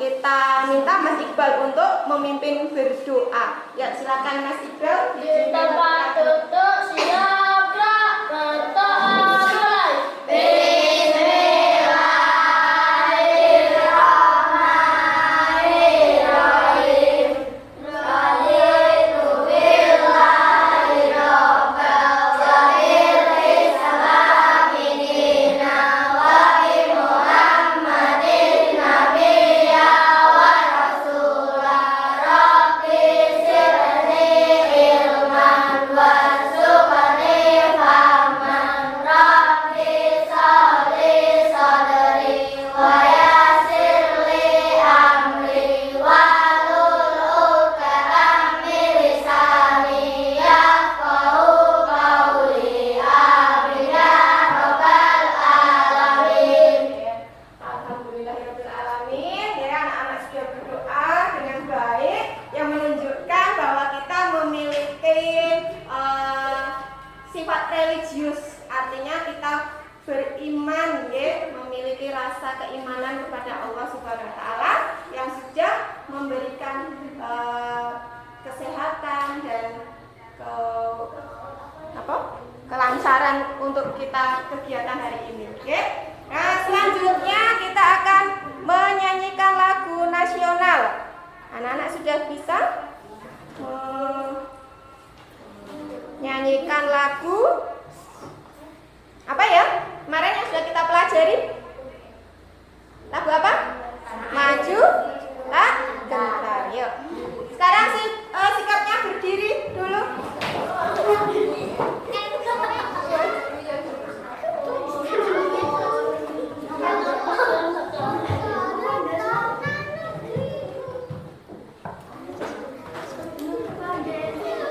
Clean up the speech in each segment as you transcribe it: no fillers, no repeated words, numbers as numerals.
kita minta Mas Iqbal untuk memimpin berdoa. Ya, silakan Mas Iqbal. Tempat duduk siap gerak berdoa mulai. Sifat religius, artinya kita beriman, ya, memiliki rasa keimanan kepada Allah Subhanahu wa taala yang sudah memberikan kesehatan dan kelancaran untuk kita kegiatan hari ini. Oke. Nah, selanjutnya kita akan menyanyikan lagu nasional. Anak-anak sudah bisa nyanyikan lagu apa ya? Kemarin yang sudah kita pelajari. Lagu apa? Maju tak gentar. Yuk. Sekarang sikapnya berdiri dulu.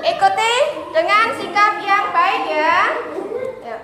Ikuti dengan sikap yang baik ya. Yuk.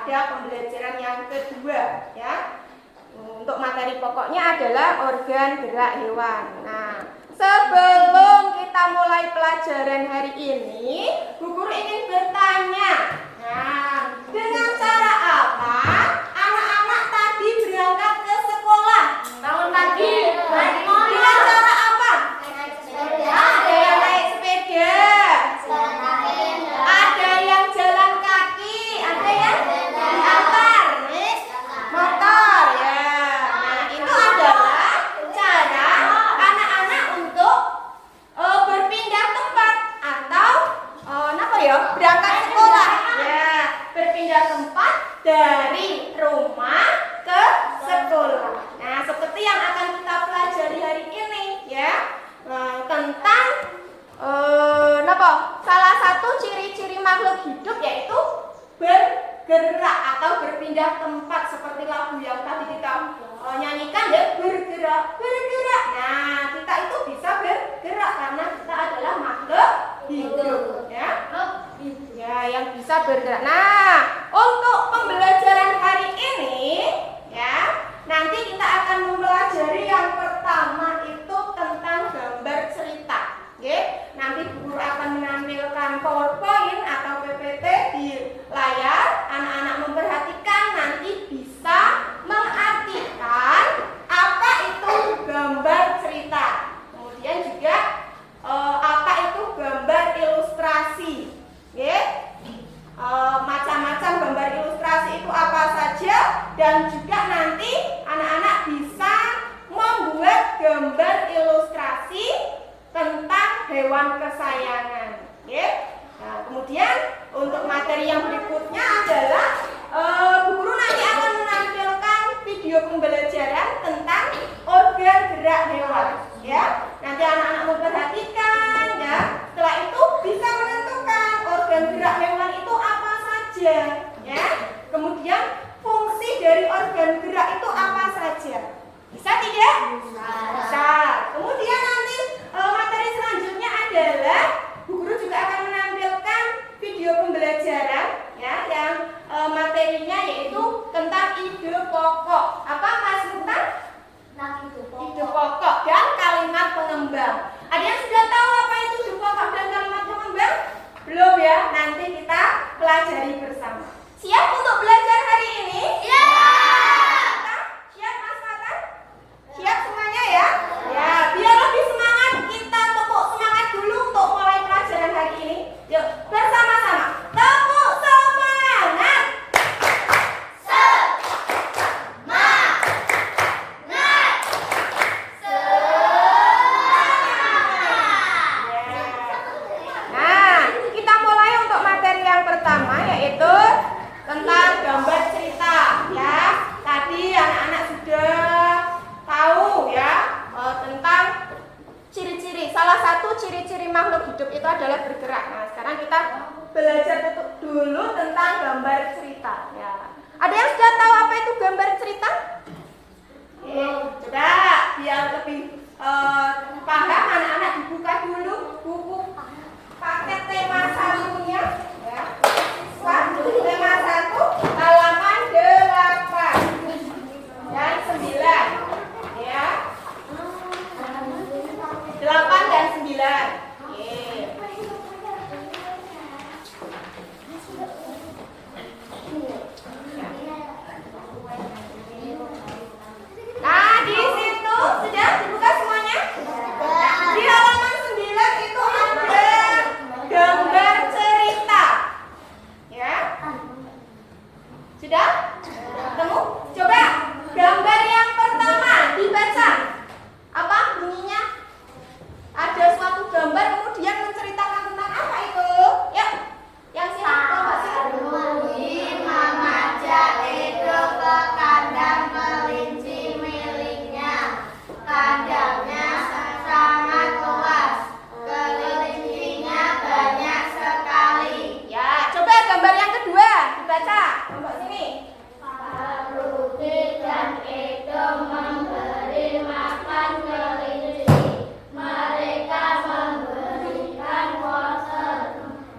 Pembelajaran yang kedua ya. Untuk materi pokoknya adalah organ gerak hewan. Nah, sebelum kita mulai pelajaran hari ini, Bu Guru ingin bertanya. Nah, dengan cara apa anak-anak tadi berangkat ke sekolah? Tahun tadi dengan cara apa? Ada yang naik sepeda, ada yang jalan kaki, ada yang diantar naik motor ya. Nah, itu adalah cara anak-anak untuk berpindah tempat atau berangkat sekolah ya, berpindah tempat dari rumah ke sekolah. Nah, seperti yang akan kita pelajari hari ini ya, tentang salah satu ciri-ciri makhluk hidup yaitu bergerak atau berpindah tempat, seperti lagu yang tadi kita nyanyikan ya, bergerak. Nah, kita itu bisa bergerak karena kita adalah makhluk hidup ya. Ya, yang bisa bergerak. Nah, untuk pembelajaran hari ini ya, nanti kita akan mempelajari yang pertama itu tentang gambar hewan kesayangan. Oke? Nah, kemudian untuk materi yang berikutnya adalah Bu Guru nanti akan menampilkan video pembelajaran tentang organ gerak hewan. Ya, nanti anak-anak memperhatikan ya. Setelah itu bisa menentukan organ gerak hewan itu apa saja. Ya, kemudian fungsi dari organ gerak itu apa saja. Bisa tidak? Bisa. Kemudian nanti materi selanjutnya adalah Bu Guru juga akan menampilkan video pembelajaran ya yang materinya yaitu tentang ide pokok. Apa Mas Sultan? Ide pokok dan kalimat pengembang. Ada yang sudah tahu apa itu ide pokok dan kalimat pengembang? Belum ya? Nanti kita pelajari bersama. Siap untuk belajar hari ini? Ya. Siap Mas Mata? Siap semuanya ya? Ya, biar lebih semangat kita tepuk semangat dulu untuk mulai pelajaran hari ini. Yuk, bersama-sama. Tepuk semangat. Nah, kita mulai untuk materi yang pertama yaitu tentang gambar cerita ya. Tadi anak-anak sudah tahu ya tentang ciri-ciri. Salah satu ciri-ciri makhluk hidup itu adalah bergerak. Nah, sekarang kita belajar dulu tentang gambar cerita ya. Ada yang sudah tahu apa itu gambar cerita? Sudah, biar lebih paham anak-anak dibuka dulu buku paket tema satunya ya. Tema 1 halaman 8 dan 9 ya. 8 dan 9. Nah, di situ sudah dibuka semuanya? Di halaman 9 itu ada gambar cerita. Ya. Sudah? Ketemu? Coba gambar yang pertama dibaca. Apa bunyinya? Ada suatu gambar kemudian menceritakan tentang apa itu? Yuk. Yang sini Mbak Siti. Mengajak itu ke kandang kelinci miliknya. Kandangnya sangat luas. Kelincinya banyak sekali. Ya, coba gambar yang kedua dibaca. Mbak sini. Rudi dan Edo memberi makan kelinci. Mereka memberikan wortel.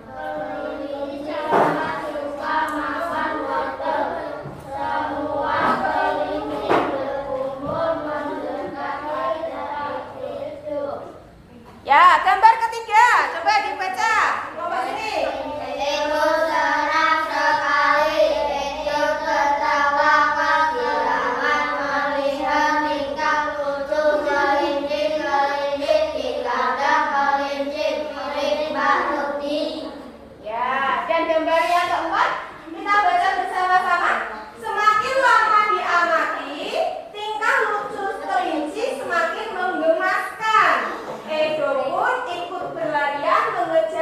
Kelinci sangat suka makan wortel. Semua kelinci berkumpul mendekati dari itu. Ya, gambar ketiga. Coba dibaca. Mbak sini. Itu senang sekali. Itu tertawa kegirangan melihat tingkah lucu kelinci-kelinci di kandang kelinci milik Mbak Rudi. Ya, dan gambar yang keempat kita baca bersama-sama. Semakin lama diamati, tingkah lucu kelinci semakin menggemaskan. Edo pun ikut berlarian mengejar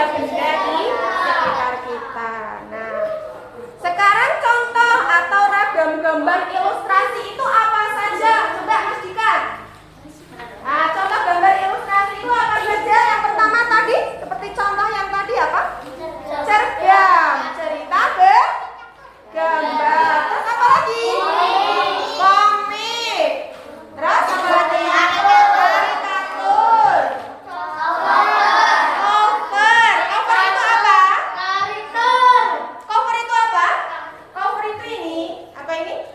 benda-benda di sekitar kita. Nah, sekarang contoh atau ragam gambar ilustrasi itu apa saja? Coba Mas Dika. Nah, contoh gambar ilustrasi itu apa saja? Yang pertama tadi, seperti contoh yang tadi apa? Cergam, cerita gambar. Terus apa lagi? Komik. Terus apa lagi? Karikatur. Cover. Cover itu apa? Cover itu apa? Cover itu ini apa ini?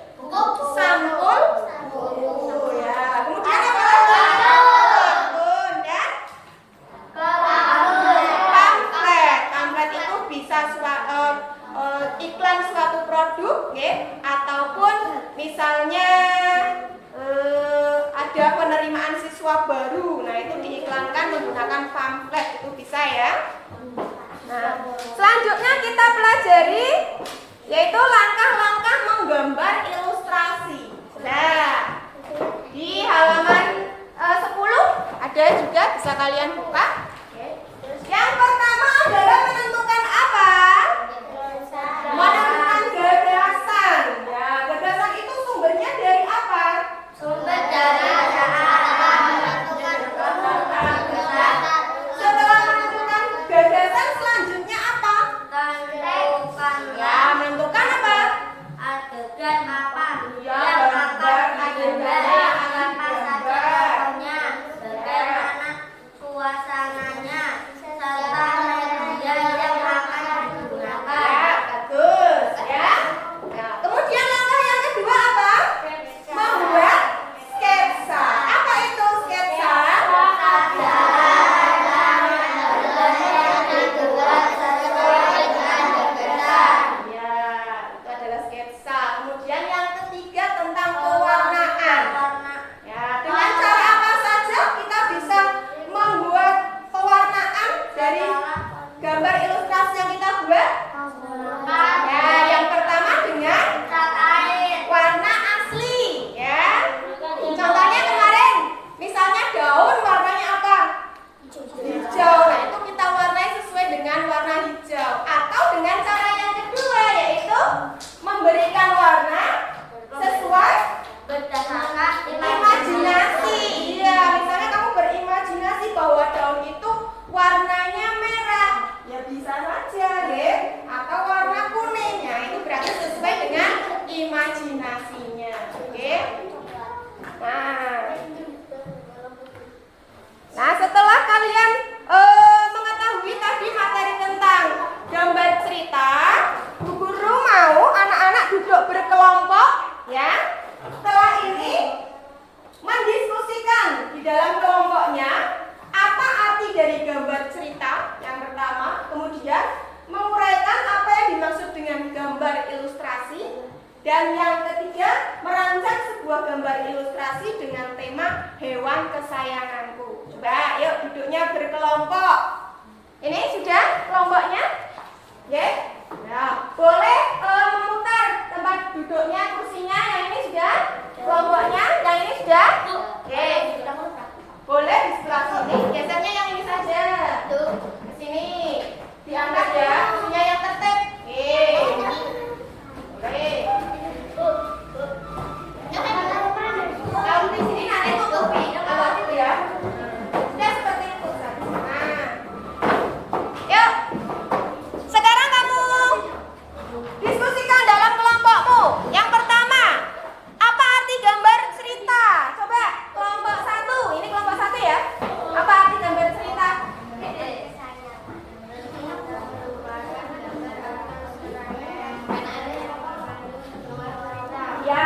Sampul buku ya. Kemudian apa lagi? Kartun dan pamflet. Pamflet itu bisa iklan suatu produk, okay? Ataupun misalnya ada penerimaan siswa baru. Nah, itu diiklankan menggunakan pamflet, itu bisa ya. Nah, selanjutnya kita pelajari yaitu langkah-langkah menggambar ilustrasi. Nah, di halaman 10 ada juga, bisa kalian buka. Yang pertama adalah menentukan apa? Menentukan gagasan. Ya, gagasan itu sumbernya dari apa? Setelah menentukan gagasan, selanjutnya apa? Ya, menentukan apa? Adegan apa? Ya, Yang gambar akan adegan digambar, yang akan apa saja digambar. tokohnya, bagaimana suasananya, serta media yang akan digunakan. Ya, bagus ya. Nah, kemudian langkah yang kedua apa? Membuat sketsa. Apa itu sketsa? Ya, itu adalah sketsa. Kemudian yang ketiga tentang pewarnaan. Ya, dengan cara apa saja kita bisa membuat pewarnaan dari gambar ilustrasi yang kita buat? Ya, yang pertama dengan warna asli, ya. Contohnya kemarin, misalnya daun warnanya apa? Hijau. Nah, itu kita warnai sesuai dengan warna hijau. Atau dengan cara yang kedua, yaitu memberikan warna sesuai Berdasarkan imajinasi. Iya, misalnya kamu berimajinasi bahwa daun itu warnanya merah, ya bisa saja, deh. Atau warna kuning. Nah, itu berarti sesuai dengan imajinasinya, oke? Nah, setelah kalian mengetahui tadi materi tentang gambar cerita, Bu Guru mau anak-anak duduk berkelompok, ya. Setelah ini mendiskusikan di dalam kelompoknya apa arti dari gambar cerita yang pertama, kemudian menguraikan apa yang dimaksud dengan gambar ilustrasi, dan yang ketiga merancang sebuah gambar ilustrasi dengan tema hewan kesayanganku. Coba yuk duduknya berkelompok. Ini sudah kelompoknya? Ya. Nah, boleh memutar tempat duduknya, kursinya. Yang ini sudah kelompoknya, yang ini sudah? Oke. Boleh di sebelah sini. Gesernya yang ini saja. Ke sini. Diangkat ya, kursinya yang tertib. Oke. Boleh. Kalau di sini nanti tutupi kalau itu ya. Sudah seperti itu. Nah. Yuk. Sekarang kamu diskusikan dalam kelompokmu. Yang pertama, apa arti gambar cerita? Coba kelompok 1. Ini kelompok 1 ya. Apa arti gambar cerita? Ya,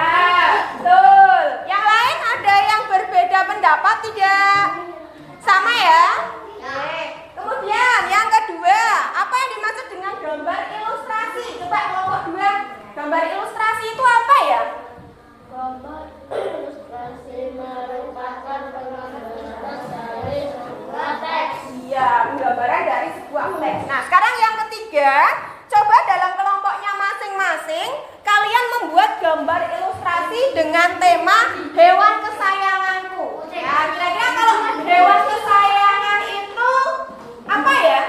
betul. Yang lain ada yang berbeda pendapat tidak? Sama ya? Oke. Kemudian yang kedua, apa yang dimaksud dengan gambar ilustrasi? Coba kelompok 2. Gambar ilustrasi itu apa ya? Gambar ilustrasi merupakan penggambaran dari sebuah teks. Iya, penggambaran dari sebuah teks. Nah, sekarang yang ketiga, coba dalam kelompoknya masing-masing kalian membuat gambar ilustrasi dengan tema hewan kesayanganku. Ya, kira-kira kalau hewan kesayangan itu apa ya?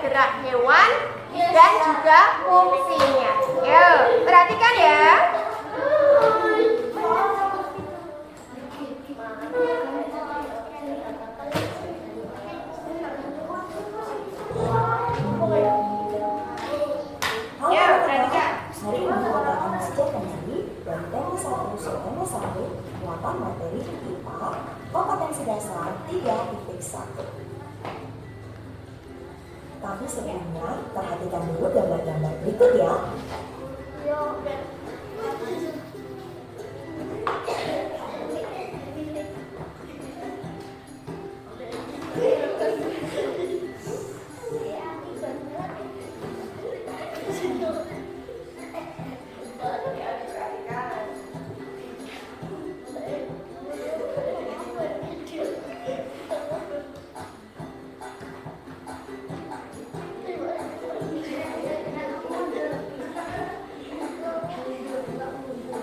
gerak hewan dan juga fungsinya. Yuk, perhatikan ya. Yuk, perhatikan. Hari ini kita akan mengajarkan diri dari tema 1 tema 1 muatan materi IPA kompetensi dasar 3.1. Tapi sebelumnya perhatikan dulu gambar-gambar berikut ya.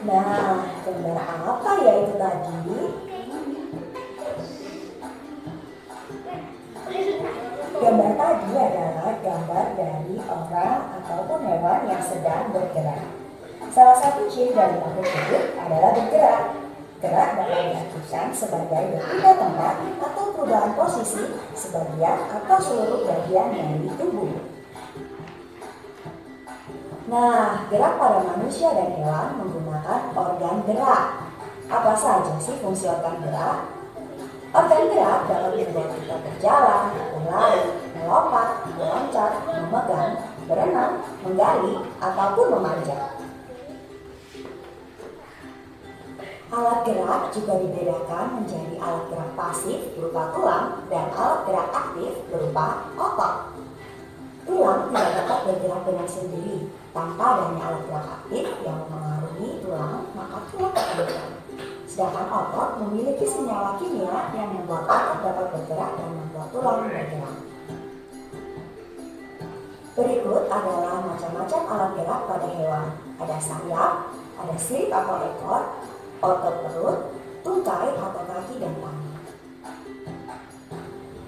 Nah, gambar apa ya itu tadi? Gambar tadi adalah gambar dari orang ataupun hewan yang sedang bergerak. Salah satu ciri dari makhluk hidup adalah bergerak. Gerak dapat diartikan sebagai berpindah tempat atau perubahan posisi sebagian atau seluruh bagian dari tubuh. Nah, gerak pada manusia dan hewan menggunakan organ gerak. Apa saja sih fungsi organ gerak? Organ gerak dapat membuat kita berjalan, berlari, melompat, meloncat, memegang, berenang, menggali, ataupun memanjat. Alat gerak juga dibedakan menjadi alat gerak pasif berupa tulang dan alat gerak aktif berupa otot. Tulang tidak dapat bergerak dengan sendiri. Tanpa adanya alat gerak aktif yang mempengaruhi tulang, maka tulang akan bergerak. Sedangkan otot memiliki senyawa kimia yang membuat otot dapat bergerak dan membuat tulang bergerak. Berikut adalah macam-macam alat gerak pada hewan. Ada sayap, ada sirip atau ekor, otot perut, tungkai atau kaki dan tangan.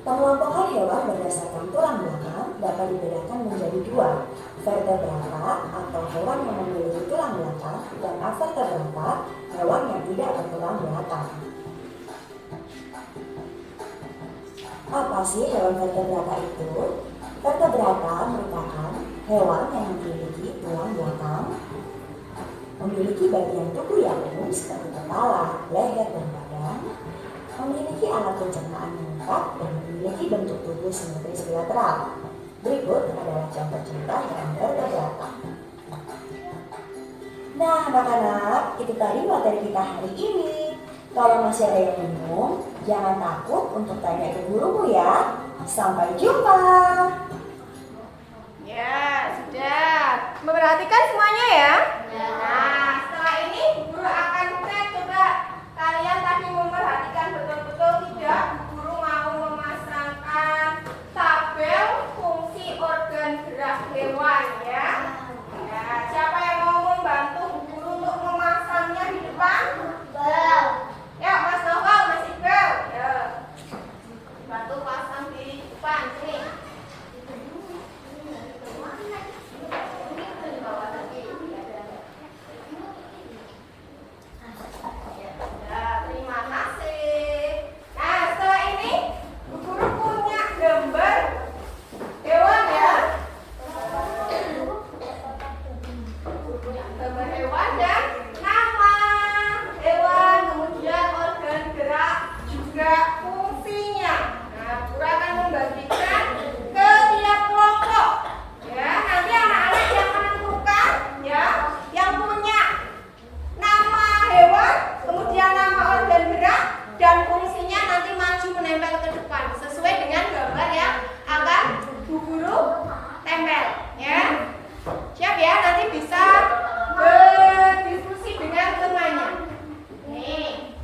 Pengelompokan hewan berdasarkan tulang belakang dapat dibedakan menjadi dua, vertebrata atau hewan yang memiliki tulang belakang dan avertebrata, hewan yang tidak bertulang belakang. Apa sih hewan vertebrata itu? Vertebrata merupakan hewan yang memiliki tulang belakang, memiliki bagian tubuh yang umum seperti kepala, leher, dan badan, memiliki alat pencernaan yang lengkap dan memiliki bentuk tubuh simetris bilateral. Berikut adalah contoh-contoh hewan vertebrata. Nah, anak-anak, itu tadi materi kita hari ini. Kalau masih ada yang bingung, jangan takut untuk tanya ke gurumu ya. Sampai jumpa. Ya, sudah. Memperhatikan semuanya ya? Nah, setelah ini guru akan cek, coba kalian tadi memperhatikan betul-betul tidak? Guru mau memasangkan tabel fungsi organ gerak hewan ya. Ya, siapa yang mau membantu guru untuk memasangnya di depan? Ya, Mas Novel, Mas Iqbal. Ya. Bantu pasang di depan sini. Terima kasih. Nah, setelah ini guru punya gambar hewan ya. Gambar hewan dan nama hewan, kemudian organ gerak juga fungsinya. Nah, guru akan membagikan ke tiap kelompok. Ya, nanti anak-anak yang menentukan ya, yang punya nama hewan, kemudian nama organ gerak dan fungsinya nanti maju menempel ke depan sesuai dengan gambar yang akan Bu Guru tempel ya. Siap ya, nanti bisa berdiskusi dengan temannya. Nih.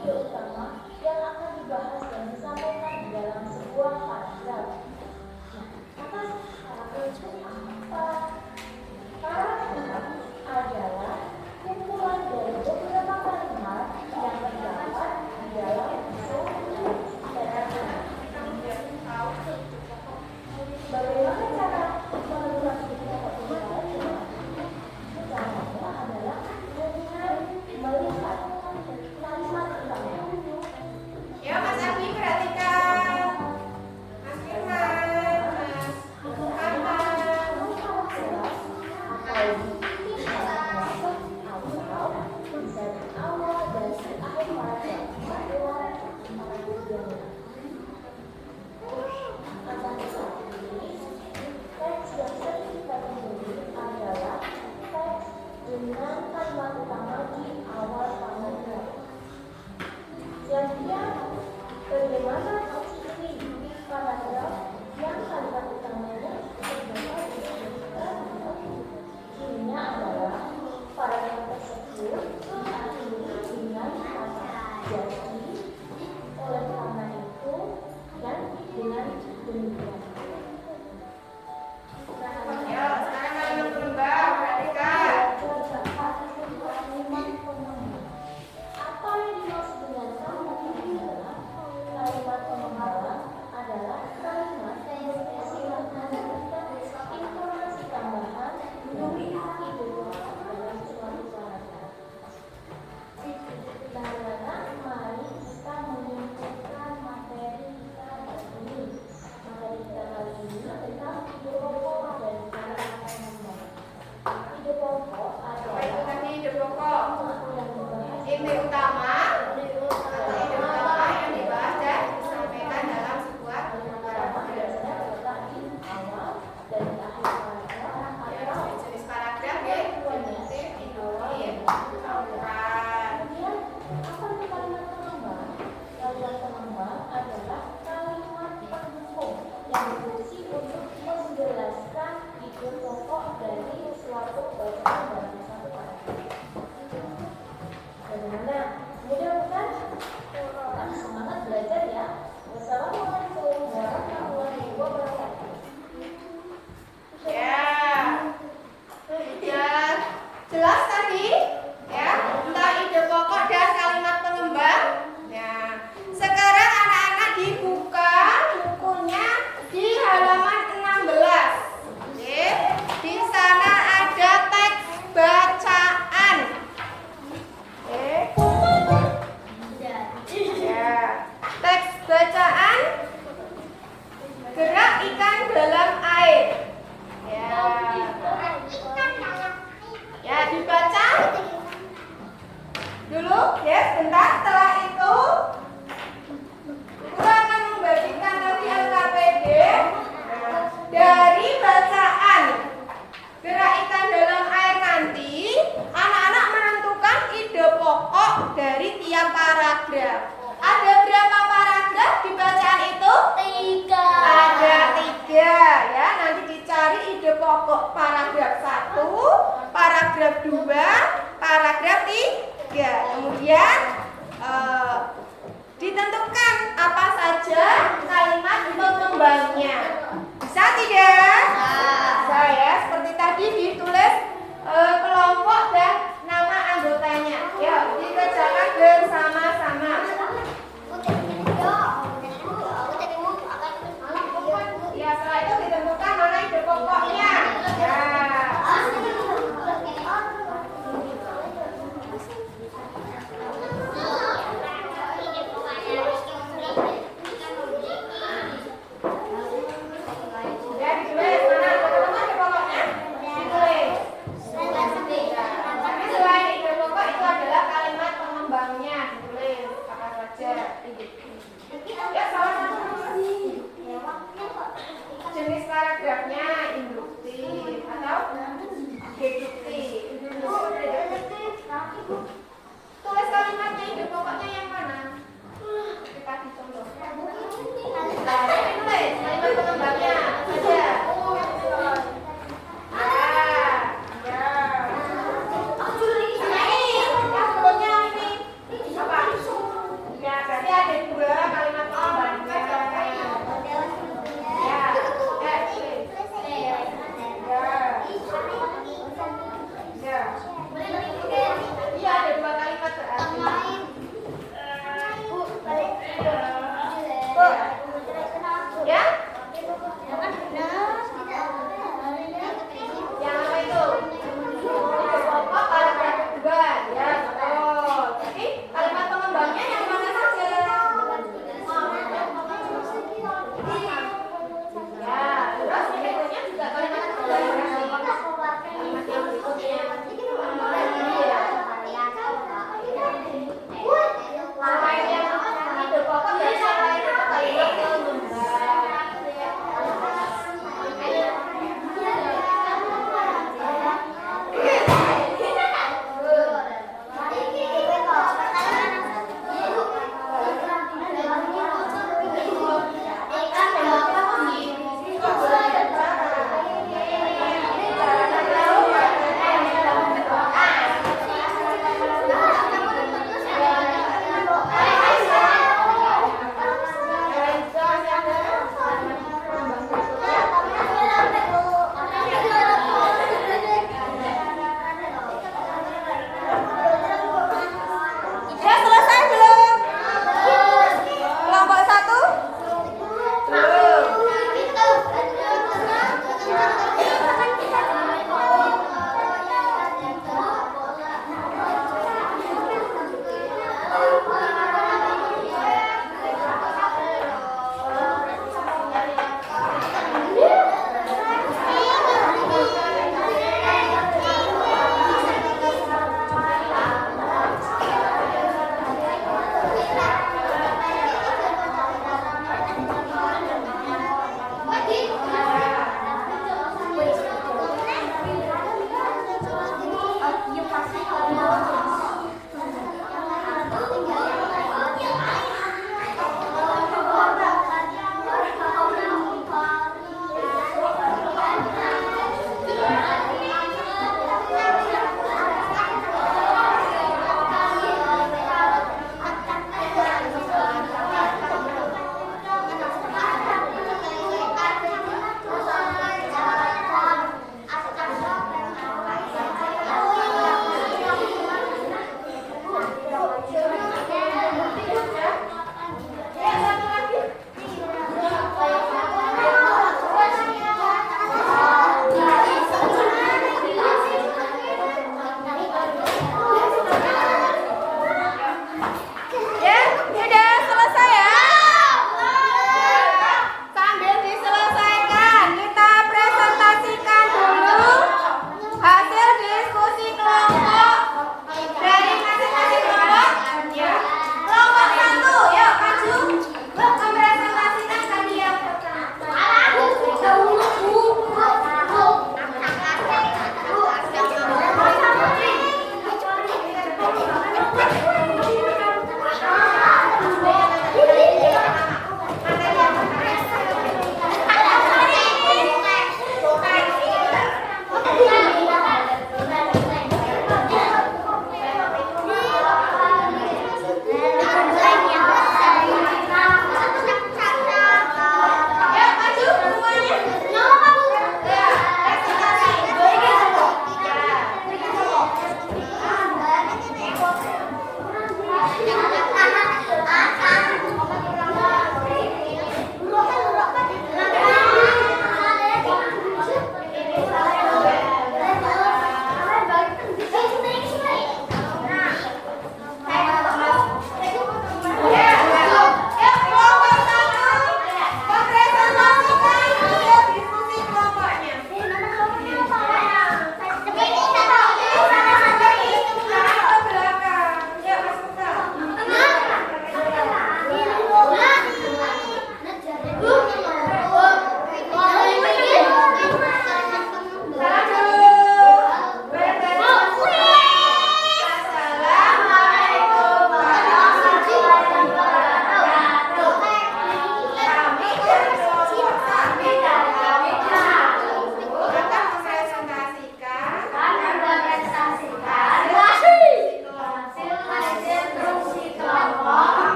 ide utama yang akan dibahas dan disampaikan di dalam sebuah paragraf. Nah, atas paragraf itu apa? Paragraf adalah kumpulan dari beberapa kalimat yang terdapat di dalam suatu paragraf. Bagaimana cara menulis beberapa kalimat? Caranya adalah dengan melihat kalimat utama. Ya, Mas Abi perhatikan. Mas Firman, Mas Muhammad. Bisa di awal dan di akhir paragraf. Akan tetapi, teks yang sering kita temui adalah teks dengan kalimat utama di awal paragraf. Jadi, bagaimana teks ini paragraf yang kalimat utamanya terdapat di paragraf? Cirinya adalah paragraf tersebut diakhiri dengan kata jadi, oleh karena itu, dan dengan demikian. Ya, sekarang kalimat penembak, perhatikan. Apa yang dimaksud dengan kalimat penembak? Kalimat penembak adalah kalimat yang berisi memberikan informasi tambahan mengenai ide dalam suatu paragraf. Bagaimana mari kita menyimpulkan materi kita hari ini. Materi kita kali ini tentang ide pokok dari kalimat penembak. Ide pokok Apa itu adalah tadi ide pokok? yang dibahas Ide utama atau ide utama yang dibahas dan disampaikan dalam sebuah paragraf. biasanya terletak di awal dan di akhir paragraf Ya, atau jenis paragraf ya, induktif, tauran. kemudian apa itu kalimat penambah? Kalimat penambah adalah kalimat penghubung yang berfungsi untuk menjelaskan ide pokok dari suatu bacaan dalam satu paragraf. Bagaimana? Mudah bukan? Semangat belajar ya. Wassalamualaikum warahmatullahi wabarakatuh. Ya, sudah jelas tadi ya tentang ide pokok dan kalimat pengembang. Ya, sekarang anak-anak dibuka bukunya di halaman 16. Oke, di sana ada teks bacaan. Oke. Ya, teks bacaan gerak ikan dalam air. Ya, dibaca dulu ya sebentar. Setelah itu guru akan membagikan nanti LKPD dari bacaan gerak ikan dalam air. Nanti anak-anak menentukan ide pokok dari tiap paragraf. Ada berapa paragraf di bacaan itu? 3. Ada 3 ya. Nanti dicari ide pokok paragraf 1, paragraf 2, paragraf 3. Kemudian ditentukan apa saja kalimat pengembangnya. Bisa tidak? Bisa ya. Seperti tadi ditulis kelompok dan nama anggotanya. Yuk dikerjakan bersama-sama. Ya, setelah itu ditentukan mana ide pokoknya. Ya. Ya, ditulis mana ketemu ide pokoknya. Ditulis. Ya. Tapi selain ide pokok itu adalah kalimat pengembangnya. Ditulis apa saja. Ya, salah satu jenis paragrafnya induktif atau deduktif. Tulis kalimatnya ide pokoknya yang mana? Kita dicontoh. Nah, ditulis kalimat pengembangnya apa saja. Sama ini, yang sebelumnya ini apa? Bu. Ya? Yang apa itu? Ide pokok paragraf kedua. Ya, betul. Jadi kalimat pengembangnya yang mana saja? Ya, terus yang berikutnya juga kalimat pengembangnya. Kalimat yang berikutnya. Selain yang ide pokok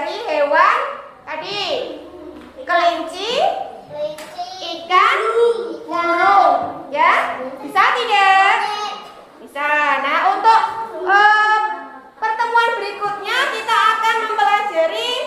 dari hewan tadi. Kelinci, ikan, burung. Ya, bisa tidak? Bisa. Nah, untuk pertemuan berikutnya kita akan mempelajari